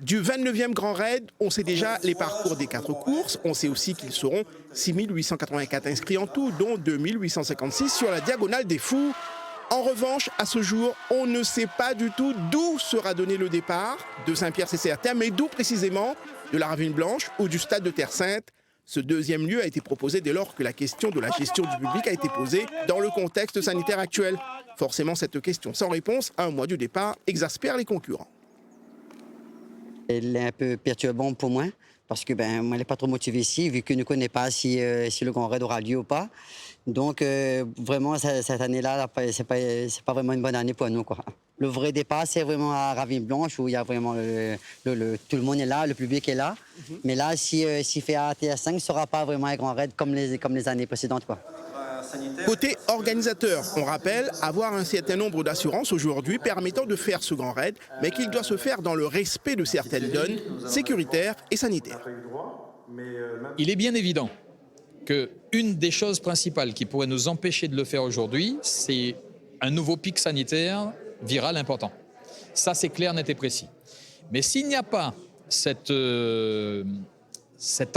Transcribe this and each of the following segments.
Du 29e Grand Raid, on sait déjà les parcours des 4 courses. On sait aussi qu'ils seront 6 884 inscrits en tout, dont 2 856 sur la Diagonale des Fous. En revanche, à ce jour, on ne sait pas du tout d'où sera donné le départ. De Saint-Pierre, c'est certain, mais d'où précisément? De la Ravine Blanche ou du stade de Terre Sainte? Ce deuxième lieu a été proposé dès lors que la question de la gestion du public a été posée dans le contexte sanitaire actuel. Forcément, cette question sans réponse, à un mois du départ, exaspère les concurrents. Elle est un peu perturbante pour moi, parce que moi, elle n'est pas trop motivée ici, vu que je ne connais pas si le Grand Raid aura lieu ou pas. Donc, vraiment, cette année-là, c'est pas vraiment une bonne année pour nous, quoi. Le vrai départ, c'est vraiment à Ravine Blanche, où il y a vraiment tout le monde est là, le public est là. Mais là, s'il fait à TS5, ce ne sera pas vraiment un Grand Raid comme les années précédentes, quoi. Côté organisateur, on rappelle avoir un certain nombre d'assurances aujourd'hui permettant de faire ce grand raid, mais qu'il doit se faire dans le respect de certaines donnes sécuritaires et sanitaires. Il est bien évident qu'une des choses principales qui pourrait nous empêcher de le faire aujourd'hui, c'est un nouveau pic sanitaire viral important. Ça, c'est clair, net et précis. Mais s'il n'y a pas cet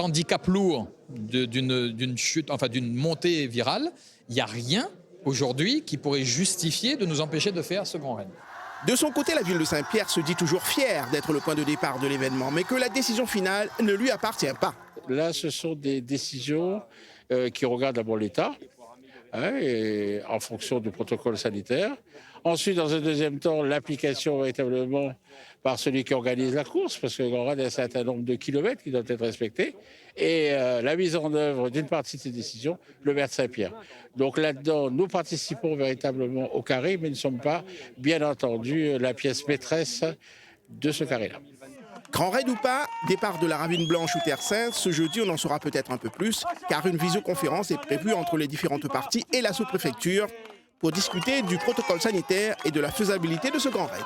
handicap lourd d'une chute, enfin d'une montée virale, il n'y a rien aujourd'hui qui pourrait justifier de nous empêcher de faire ce grand raid. De son côté, la ville de Saint-Pierre se dit toujours fière d'être le point de départ de l'événement, mais que la décision finale ne lui appartient pas. Là, ce sont des décisions qui regardent d'abord l'État, et en fonction du protocole sanitaire. Ensuite, dans un deuxième temps, l'application véritablement par celui qui organise la course, parce que le Grand Raid a un certain nombre de kilomètres qui doivent être respectés, et la mise en œuvre d'une partie de ces décisions, le maire de Saint-Pierre. Donc là-dedans, nous participons véritablement au carré, mais ne sommes pas, bien entendu, la pièce maîtresse de ce carré-là. Grand raid ou pas, départ de la Ravine Blanche ou Terre Sainte, ce jeudi on en saura peut-être un peu plus, car une visioconférence est prévue entre les différentes parties et la sous-préfecture pour discuter du protocole sanitaire et de la faisabilité de ce grand raid.